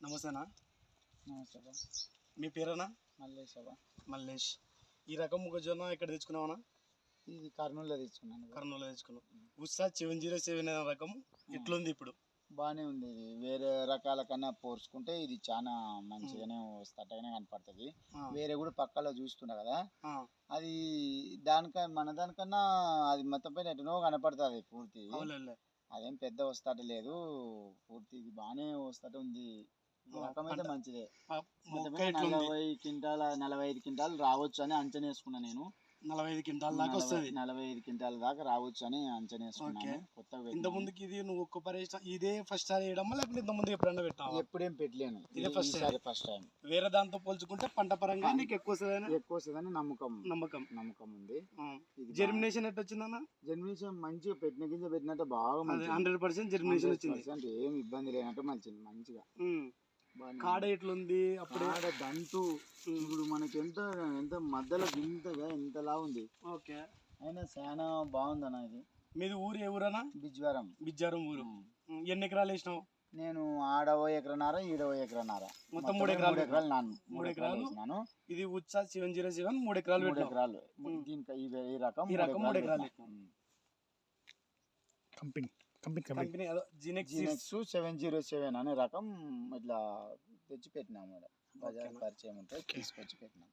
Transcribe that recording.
నమస్తేనా. నమస్తే బా. మీ పేరేనా? మల్లేష్ బా. మల్లేష్. ఈ రకం మొక్కజొన్న ఎక్కడ తెచ్చుకున్నావనా? ఇది కర్నూలులో తెచ్చుకున్నాను. కర్నూలులో తెచ్చుకున్నావు. ఉత్సా 707 అనే రకం ఎట్లుంది ఇప్పుడు? బాగానే ఉంది. ఇది వేరే రకాల కన్నా పోల్చుకుంటే ఇది చాలా మంచిగానే వస్తట్టుగానే కనపడుతుంది. వేరే కూడా పక్కలో చూస్తున్నా కదా, అది మన దానికన్నా అది మొత్తం పైన ఎటునో కనపడుతుంది పూర్తి. అదేం పెద్ద వస్తాట లేదు, పూర్తి బాగానే వస్తాట ఉంది. రకం అయితే మంచిదే. 45 క్వింటాలు రావచ్చు అని అంచనా వేసుకున్నా నేను. 45 క్వింటాల దాకా వస్తుంది. 45 క్వింటాల దాకా రావచ్చు అని అంచనా వేసుకున్నాను. కొత్తగా ఇంత ముందుకి ఇది నువ్వు ఒక్క పరిశ్రమ ఇదే ఫస్ట్ సారి వేయడమా లేకపోతే ఇంత ముందు ఎప్పుడన్నా పెట్టావా? ఎప్పుడేం పెట్టలేను, ఇదే ఫస్ట్ టైం. వేరే దాంతో పోల్చుకుంటే పంట పరంగా నీకు ఎక్కువ వస్తుందని నమ్మకం ఉంది. జర్మినేషన్ ఎట్లా వచ్చిందన్న? జర్మినేషన్ మంచిగా పెట్టిన గింజ పెట్టినట్టు బాగా 100% జర్మినేషన్ వచ్చింది. ఏం ఇబ్బంది లేనట్టు మంచిగా. కాడ ఎట్లుంది అప్పుడు? దంటు ఇప్పుడు మనకి ఎంత మధ్యలో గింతగా ఎంతలా ఉంది. ఓకే, అయినా చాలా బాగుంది అన్న. ఇది మీది ఊరు ఏ ఊరన్నా? బిజ్వారం ఊరు. ఎన్ని ఎకరాలు వేసినావు? నేను ఆడవో ఎకరన్నర, ఈడవో ఎకరన్నర, మొత్తం 3 ఎకరాలు. 3 ఎకరాలు వేసినాను. ఇది ఉత్సా 707 3 ఎకరాలు. 3 ఎకరాలు. దీనికి ఈ రకం 3 ఎకరాలు. కంపెనీ జినెక్స్ 707 అనే రకం ఇట్లా తెచ్చి పెట్టినాము. బజార్ పరిచయం ఉంటే తీసుకొచ్చి పెట్టినాము.